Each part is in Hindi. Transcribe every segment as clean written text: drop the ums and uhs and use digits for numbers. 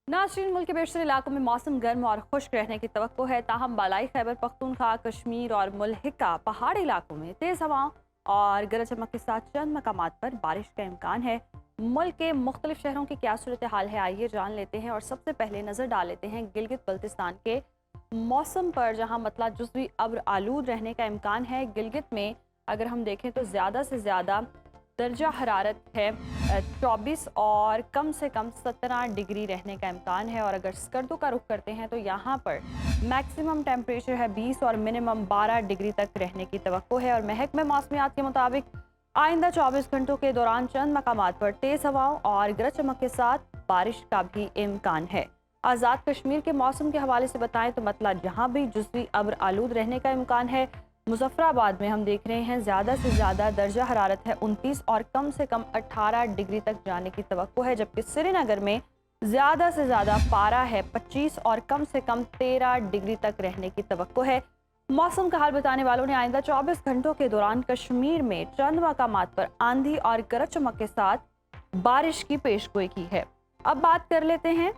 नाज़रीन, मुल्क के बेशतर इलाकों में मौसम गर्म और खुश्क रहने की तवक्को है। ताहम बालाई खैबर पख्तूनख्वा, कश्मीर और मुल्हिका पहाड़ी इलाकों में तेज़ हवाओं और गरज चमक के साथ चंद मकामात पर बारिश का इम्कान है। मुल्क के मुख्तलिफ शहरों की क्या सूरत हाल है, आइए जान लेते हैं। और सबसे पहले नज़र डाल लेते हैं गिलगित बल्तिस्तान के मौसम पर, जहाँ मतलब जुज़वी अब्र आलूद रहने का इम्कान है। गिलगित में अगर हम देखें तो ज़्यादा से ज़्यादा दर्जा हरारत है 24 और कम से कम 17 डिग्री रहने का इम्कान है। और अगर स्कर्दों का रुख करते हैं तो यहाँ पर मैक्सिमम टेम्परेचर है 20 और मिनिमम 12 डिग्री तक रहने की तवक्को है। और महकमे मौसमियात के मुताबिक आइंदा 24 घंटों के दौरान चंद मकामात पर तेज़ हवाओं और गरज चमक के साथ बारिश का भी इम्कान है। आज़ाद कश्मीर के मौसम के हवाले से बताएं तो मतलब जहाँ भी जुज़वी अब्र आलूद रहने का इम्कान है। मुजफ्फराबाद में हम देख रहे हैं ज़्यादा से ज़्यादा दर्जा हरारत है 29 और कम से कम 18 डिग्री तक जाने की तवक्को है। जबकि श्रीनगर में ज़्यादा से ज़्यादा पारा है 25 और कम से कम 13 डिग्री तक रहने की तवक्को है। मौसम का हाल बताने वालों ने आइंदा 24 घंटों के दौरान कश्मीर में चंद मकामात पर आंधी और गरज चमक के साथ बारिश की पेशगोई की है। अब बात कर लेते हैं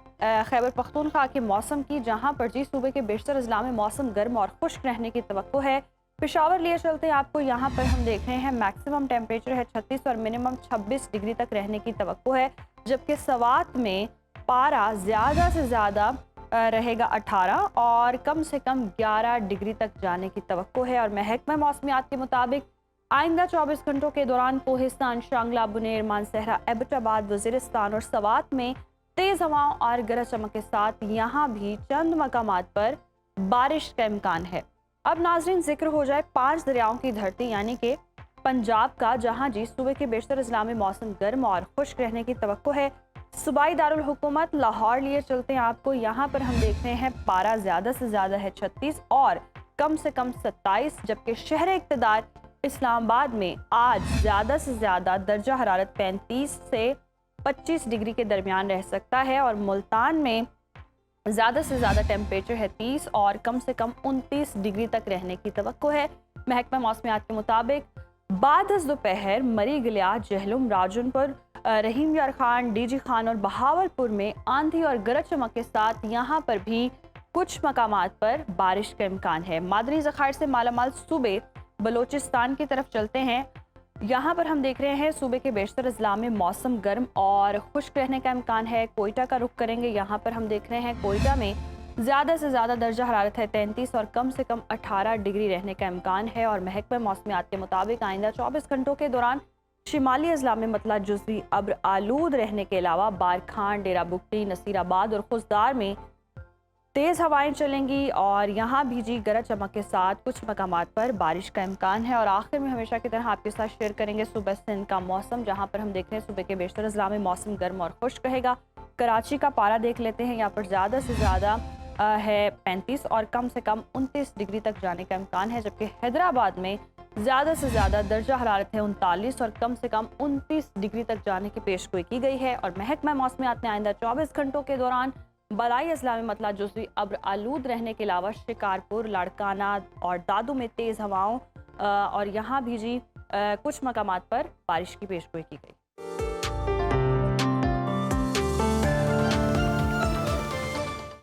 खैबर पख्तूनख्वा के मौसम की, जहां पर जी सूबे के बेशतर अजला में मौसम गर्म और खुश्क रहने की तवक्को है। पेशावर लिए चलते हैं आपको, यहाँ पर हम देख रहे हैं मैक्सिमम टेम्परेचर है 36 और मिनिमम 26 डिग्री तक रहने की तवक्को है। जबकि सवात में पारा ज़्यादा से ज़्यादा रहेगा 18 और कम से कम 11 डिग्री तक जाने की तवक्को है। और महकमा मौसमियात के मुताबिक आइंदा 24 घंटों के दौरान कोहिस्तान, शांगला, बुनेर, मानसहरा, एबटाबाद, वज़ीरिस्तान और सवात में तेज़ हवाओं और गरज चमक के साथ यहाँ भी चंद मकामात पर बारिश का इम्कान है। अब नाजरीन जिक्र हो जाए 5 दरियाओं की धरती यानी कि पंजाब का, जहां जी सूबे के बेशतर अजला में मौसम गर्म और खुश्क रहने की तवक्को है। सूबाई दारुल हुकूमत लाहौर लिए चलते हैं आपको, यहाँ पर हम देख रहे हैं पारा ज़्यादा से ज़्यादा है 36 और कम से कम 27। जबकि शहर इक़्तिदार इस्लामाबाद में आज ज़्यादा से ज़्यादा दर्जा हरारत 35 से 25 डिग्री के दरमियान रह सकता है। और मुल्तान में ज़्यादा से ज़्यादा टेम्परेचर है 30 और कम से कम 29 डिग्री तक रहने की तवक्को है। महकमा मौसमियात के मुताबिक बाद दोपहर मरी, गिलियात, जहलुम, राजनपुर, रहीम यार खान, डीजी खान और बहावलपुर में आंधी और गरज चमक के साथ यहाँ पर भी कुछ मकामात पर बारिश का इम्कान है। मादनी ज़खायर से मालामाल सूबे बलोचिस्तान की तरफ चलते हैं। यहाँ पर हम देख रहे हैं सूबे के बेशतर अजला में मौसम गर्म और खुश्क रहने का इम्कान है। कोयटा का रुख करेंगे, यहाँ पर हम देख रहे हैं कोयटा में ज़्यादा से ज़्यादा दर्जा हरारत है 33 और कम से कम 18 डिग्री रहने का इम्कान है। और महकमा मौसमियात के मुताबिक आइंदा 24 घंटों के दौरान शिमाली अजला में मतलब जुज़वी अब्र आलूद रहने के अलावा बारखान, डेरा बुगटी, नसीराबाद और खुशदार में तेज़ हवाएं चलेंगी और यहाँ भी जी गरज चमक के साथ कुछ मकामात पर बारिश का इम्कान है। और आखिर में हमेशा की तरह आपके साथ शेयर करेंगे सुबह सिंध का मौसम, जहाँ पर हम देख रहे हैं सुबह के बेशतर अजला में मौसम गर्म और खुश्क रहेगा। कराची का पारा देख लेते हैं, यहाँ पर ज़्यादा से ज़्यादा है 35 और कम से कम 29 डिग्री तक जाने का इम्कान है। जबकि हैदराबाद में ज़्यादा से ज़्यादा दर्जा हरारत है 39 और कम से कम 29 डिग्री तक जाने की पेशगोई की गई है। और महकमा मौसमियात ने आइंदा 24 घंटों के दौरान बलाई अजला में मतलब जुज़वी अब्र आलूद रहने के अलावा शिकारपुर, लाड़काना और दादू में तेज़ हवाओं और यहाँ भी जी कुछ मकामात पर बारिश की पेशगोई की गई।